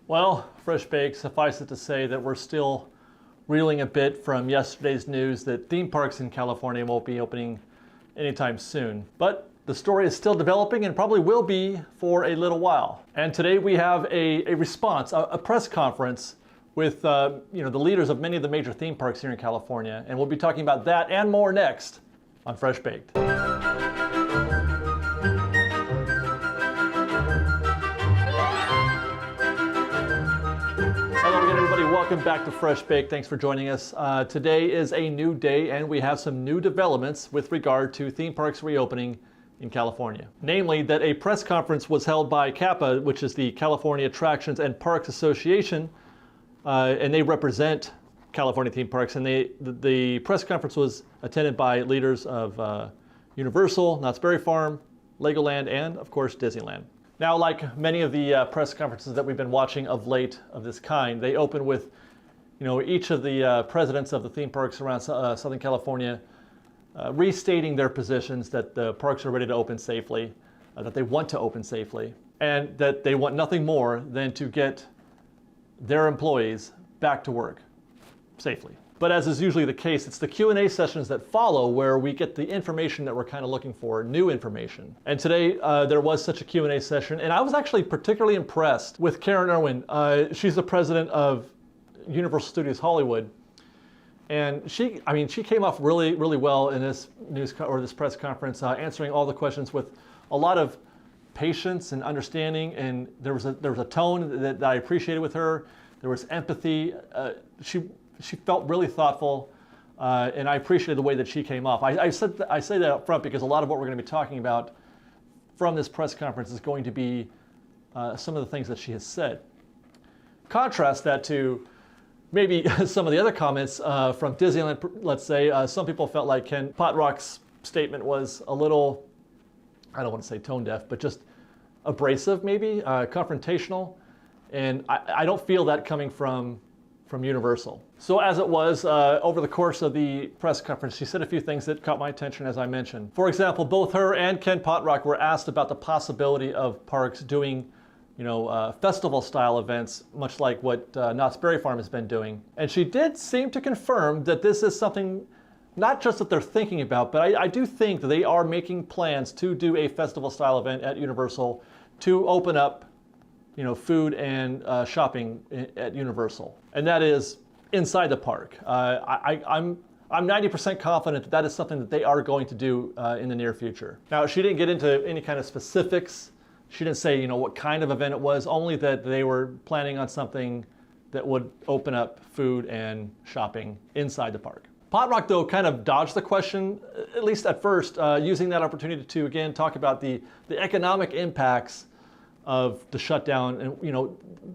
Well, FreshBaked, suffice it to say that we're still reeling a bit from yesterday's news that theme parks in California won't be opening anytime soon. But the story is still developing and probably will be for a little while. And today we have a response, a press conference with the leaders of many of the major theme parks here in California. And we'll be talking about that and more next on FreshBaked. Welcome back to FreshBaked. Thanks for joining us. Today is a new day and we have some new developments with regard to theme parks reopening in California. Namely, that a press conference was held by CAPA, which is the California Attractions and Parks Association, and they represent California theme parks. And the press conference was attended by leaders of Universal, Knott's Berry Farm, Legoland, and of course Disneyland. Now, like many of the press conferences that we've been watching of late of this kind, they open with, each of the presidents of the theme parks around Southern California restating their positions that the parks are ready to open safely, that they want to open safely, and that they want nothing more than to get their employees back to work safely. But as is usually the case, it's the Q&A sessions that follow where we get the information that we're kind of looking for, new information. And today there was such a Q&A session, and I was actually particularly impressed with Karen Irwin. She's the president of Universal Studios Hollywood, and she came off really, really well in this this press conference, answering all the questions with a lot of patience and understanding. And there was a tone that I appreciated with her. There was empathy. She felt really thoughtful, and I appreciated the way that she came off. I say that up front because a lot of what we're going to be talking about from this press conference is going to be some of the things that she has said. Contrast that to maybe some of the other comments from Disneyland, let's say. Some people felt like Ken Potrock's statement was a little, I don't want to say tone deaf, but just abrasive maybe, confrontational. And I don't feel that coming from Universal. So as it was, over the course of the press conference, she said a few things that caught my attention, as I mentioned. For example, both her and Ken Potrock were asked about the possibility of parks doing, festival-style events, much like what Knott's Berry Farm has been doing. And she did seem to confirm that this is something, not just that they're thinking about, but I do think that they are making plans to do a festival-style event at Universal to open up food and shopping at Universal, and that is inside the park. I'm 90% confident that that is something that they are going to do in the near future. Now, she didn't get into any kind of specifics. She didn't say, what kind of event it was, only that they were planning on something that would open up food and shopping inside the park. Potrock, though, kind of dodged the question, at least at first, using that opportunity to, again, talk about the economic impacts of the shutdown and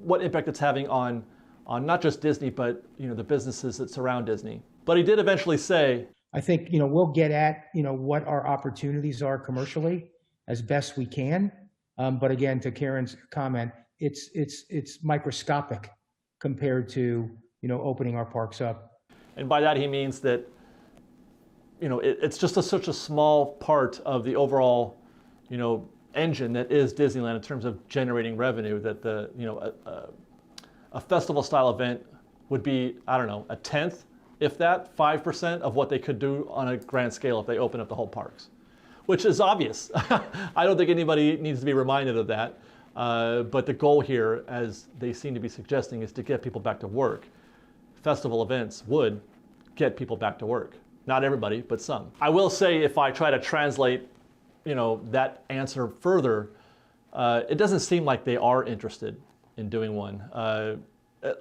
what impact it's having on not just Disney, but the businesses that surround Disney. But he did eventually say, I think we'll get at what our opportunities are commercially as best we can. But again, to Karen's comment, it's microscopic compared to opening our parks up. And by that he means that it's just such a small part of the overall engine that is Disneyland in terms of generating revenue, that a festival style event would be, I don't know, a tenth, if that, 5% of what they could do on a grand scale if they open up the whole parks, which is obvious. I don't think anybody needs to be reminded of that. But the goal here, as they seem to be suggesting, is to get people back to work. Festival events would get people back to work. Not everybody, but some. I will say, if I try to translate that answer further, it doesn't seem like they are interested in doing one.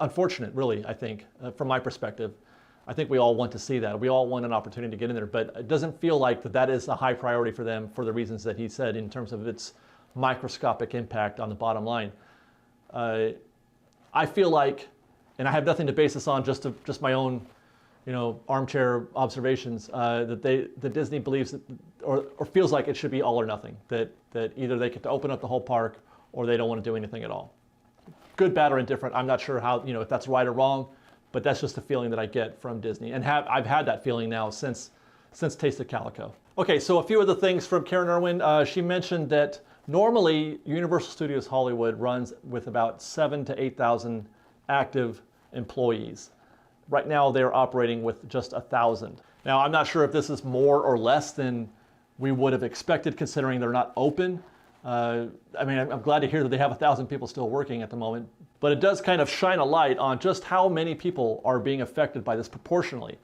Unfortunate, really, I think, from my perspective. I think we all want to see that. We all want an opportunity to get in there, but it doesn't feel like that is a high priority for them for the reasons that he said in terms of its microscopic impact on the bottom line. I feel like, and I have nothing to base this on, just my own armchair observations, that Disney believes that, or feels like it should be all or nothing, that either they get to open up the whole park or they don't want to do anything at all. Good, bad, or indifferent, I'm not sure how, if that's right or wrong, but that's just the feeling that I get from Disney. And I've had that feeling now since Taste of Calico. Okay, so a few of the things from Karen Irwin. She mentioned that Normally, Universal Studios Hollywood runs with about 7,000 to 8,000 active employees. Right now, they're operating with just 1,000. Now, I'm not sure if this is more or less than we would have expected, considering they're not open. I mean, I'm glad to hear that they have 1,000 people still working at the moment, but it does kind of shine a light on just how many people are being affected by this proportionally.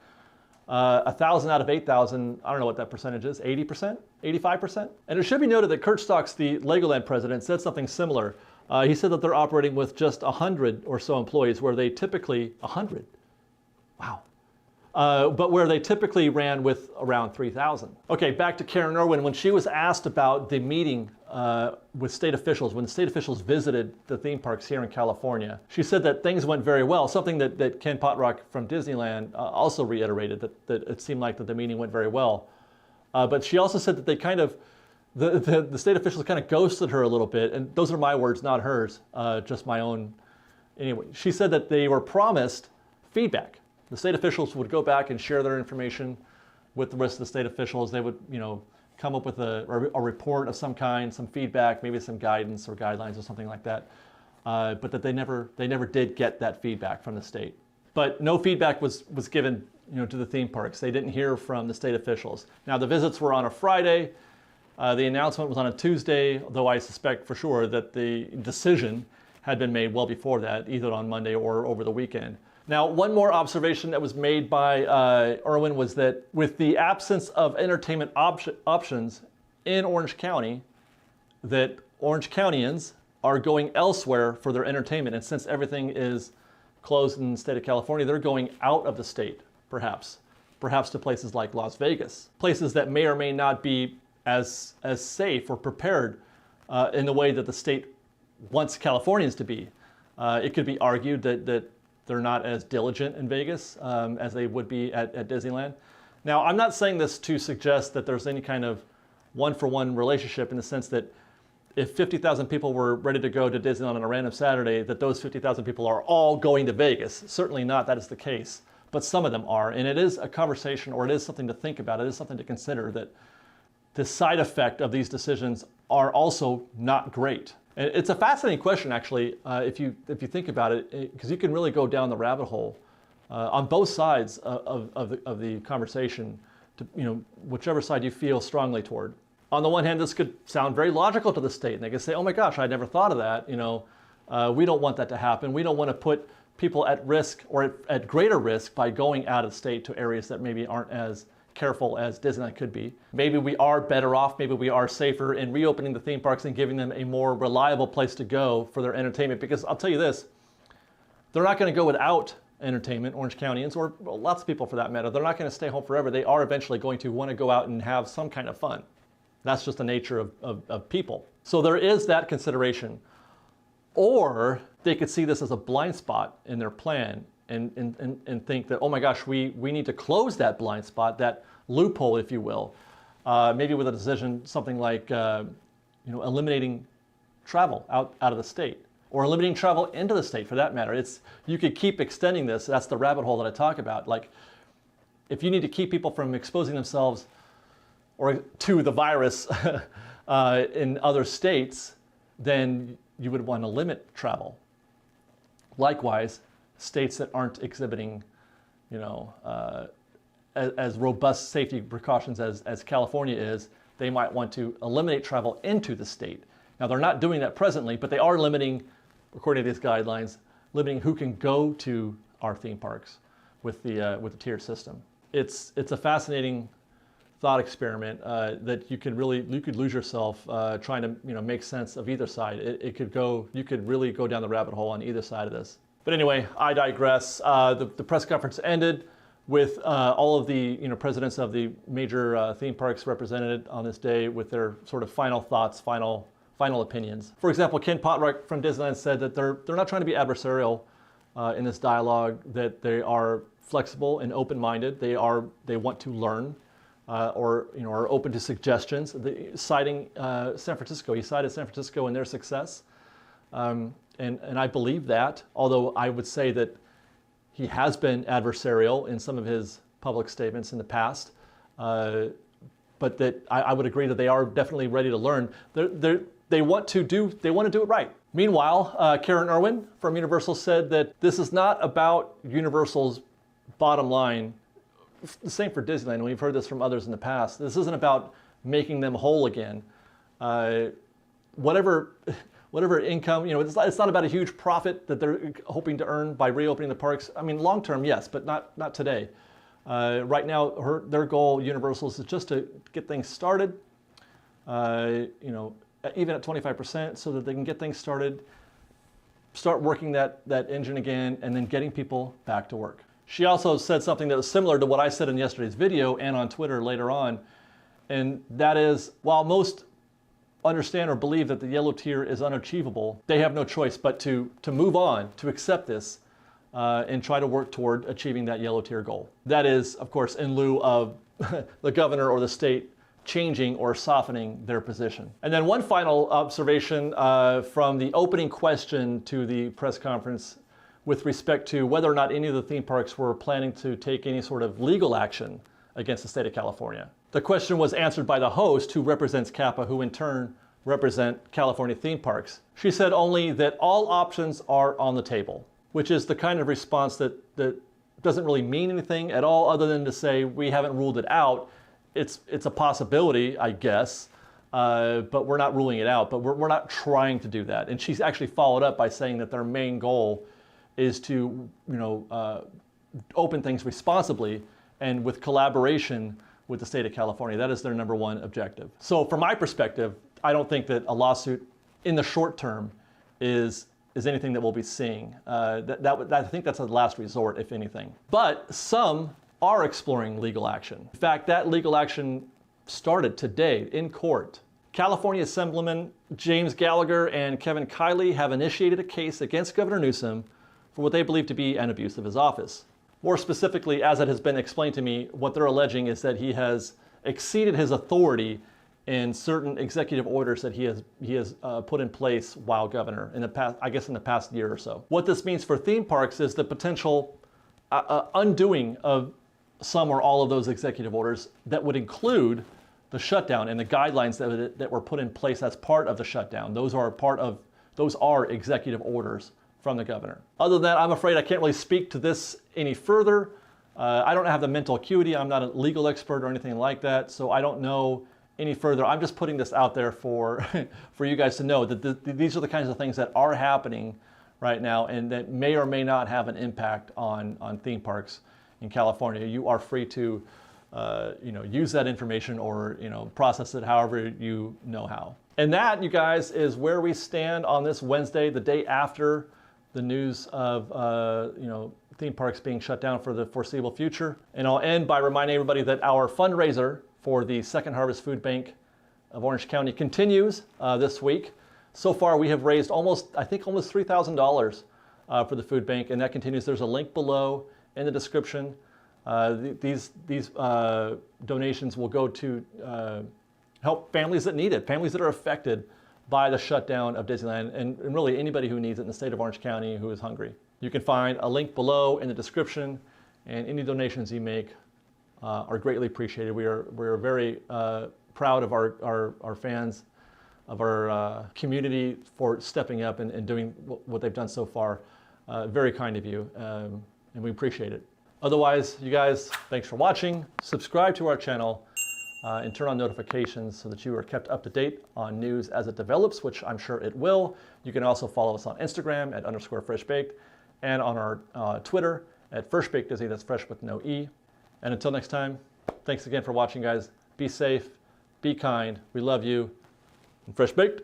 1,000 out of 8,000, I don't know what that percentage is, 80%, 85%? And it should be noted that Kurt Stocks, the Legoland president, said something similar. He said that they're operating with just 100 or so employees, where they typically, 100? Wow. But where they typically ran with around 3,000. Okay, back to Karen Irwin. When she was asked about the meeting with state officials, when the state officials visited the theme parks here in California, she said that things went very well, something that Ken Potrock from Disneyland also reiterated, that it seemed like that the meeting went very well. But she also said that they kind of, the state officials kind of ghosted her a little bit, and those are my words, not hers, just my own. Anyway, she said that they were promised feedback. The state officials would go back and share their information with the rest of the state officials. They would, come up with a report of some kind, some feedback, maybe some guidance or guidelines or something like that. But that they never did get that feedback from the state. But no feedback was given, to the theme parks. They didn't hear from the state officials. Now the visits were on a Friday. The announcement was on a Tuesday, though I suspect for sure that the decision had been made well before that, either on Monday or over the weekend. Now, one more observation that was made by Irwin was that with the absence of entertainment options in Orange County, that Orange Countyans are going elsewhere for their entertainment. And since everything is closed in the state of California, they're going out of the state, perhaps to places like Las Vegas, places that may or may not be as safe or prepared in the way that the state wants Californians to be. It could be argued that they're not as diligent in Vegas as they would be at Disneyland. Now, I'm not saying this to suggest that there's any kind of one-for-one relationship in the sense that if 50,000 people were ready to go to Disneyland on a random Saturday, that those 50,000 people are all going to Vegas. Certainly not, that is the case. But some of them are, and it is a conversation, or it is something to think about, it is something to consider, that the side effect of these decisions are also not great. It's a fascinating question, actually, if you think about it, because you can really go down the rabbit hole on both sides of the conversation, to whichever side you feel strongly toward. On the one hand, this could sound very logical to the state, and they could say, "Oh my gosh, I never thought of that." We don't want that to happen. We don't want to put people at risk or at greater risk by going out of state to areas that maybe aren't as careful as Disneyland could be. Maybe we are better off, maybe we are safer in reopening the theme parks and giving them a more reliable place to go for their entertainment. Because I'll tell you this, they're not going to go without entertainment, Orange Countyans, or lots of people for that matter. They're not going to stay home forever. They are eventually going to want to go out and have some kind of fun. That's just the nature of people. So there is that consideration. Or they could see this as a blind spot in their plan and think that, oh my gosh, we need to close that blind spot, that loophole, if you will, maybe with a decision, something like eliminating travel out of the state, or eliminating travel into the state for that matter. You could keep extending this. That's the rabbit hole that I talk about. Like, if you need to keep people from exposing themselves or to the virus in other states, then you would want to limit travel. Likewise, states that aren't exhibiting, as robust safety precautions as California is, they might want to eliminate travel into the state. Now, they're not doing that presently, but they are limiting, according to these guidelines, limiting who can go to our theme parks with the tier system. It's a fascinating thought experiment that you could lose yourself trying to make sense of either side. You could really go down the rabbit hole on either side of this. But anyway, I digress. The press conference ended with all of the presidents of the major theme parks represented on this day with their sort of final thoughts, final opinions. For example, Ken Potrock from Disneyland said that they're not trying to be adversarial in this dialogue, that they are flexible and open-minded. They want to learn or are open to suggestions. Citing San Francisco, he cited San Francisco and their success. And I believe that, although I would say that he has been adversarial in some of his public statements in the past, but that I would agree that they are definitely ready to learn. they want to do it right. Meanwhile, Karen Irwin from Universal said that this is not about Universal's bottom line. The same for Disneyland. We've heard this from others in the past. This isn't about making them whole again. Whatever income, it's not about a huge profit that they're hoping to earn by reopening the parks. I mean, long term, yes, but not today. Right now, their goal, Universal's, is just to get things started. Even at 25%, so that they can get things started, start working that engine again, and then getting people back to work. She also said something that was similar to what I said in yesterday's video and on Twitter later on, and that is, while most understand or believe that the yellow tier is unachievable, they have no choice but to move on, to accept this, and try to work toward achieving that yellow tier goal. That is, of course, in lieu of the governor or the state changing or softening their position. And then one final observation from the opening question to the press conference with respect to whether or not any of the theme parks were planning to take any sort of legal action against the state of California. The question was answered by the host, who represents CAPA, who in turn represent California theme parks. She said only that all options are on the table, which is the kind of response that doesn't really mean anything at all other than to say we haven't ruled it out. It's a possibility, I guess, but we're not ruling it out, but we're not trying to do that. And she's actually followed up by saying that their main goal is to, open things responsibly and with collaboration with the state of California. That is their number one objective. So from my perspective, I don't think that a lawsuit in the short term is anything that we'll be seeing. I think that's a last resort, if anything. But some are exploring legal action. In fact, that legal action started today in court. California Assemblyman James Gallagher and Kevin Kiley have initiated a case against Governor Newsom for what they believe to be an abuse of his office. More specifically, as it has been explained to me, what they're alleging is that he has exceeded his authority in certain executive orders that he has put in place while governor in the past year or so. What this means for theme parks is the potential undoing of some or all of those executive orders that would include the shutdown and the guidelines that were put in place as part of the shutdown. Those are executive orders from the governor. Other than that, I'm afraid I can't really speak to this any further. I don't have the mental acuity. I'm not a legal expert or anything like that, so I don't know any further. I'm just putting this out there for you guys to know that these are the kinds of things that are happening right now and that may or may not have an impact on theme parks in California. You are free to use that information or process it however you know how. And that, you guys, is where we stand on this Wednesday, the day after the news of theme parks being shut down for the foreseeable future. And I'll end by reminding everybody that our fundraiser for the Second Harvest Food Bank of Orange County continues this week. So far, we have raised almost $3,000 for the food bank, and that continues. There's a link below in the description. These donations will go to help families that need it, families that are affected by the shutdown of Disneyland, and really anybody who needs it in the state of Orange County who is hungry. You can find a link below in the description, and any donations you make are greatly appreciated. We are very proud of our fans, of our community for stepping up and doing what they've done so far. Very kind of you, and we appreciate it. Otherwise, you guys, thanks for watching. Subscribe to our channel and turn on notifications so that you are kept up to date on news as it develops, which I'm sure it will. You can also follow us on Instagram at _FreshBaked and on our Twitter at FreshBaked Disney, that's fresh with no E. And until next time, thanks again for watching, guys. Be safe, be kind, we love you, and Fresh Baked.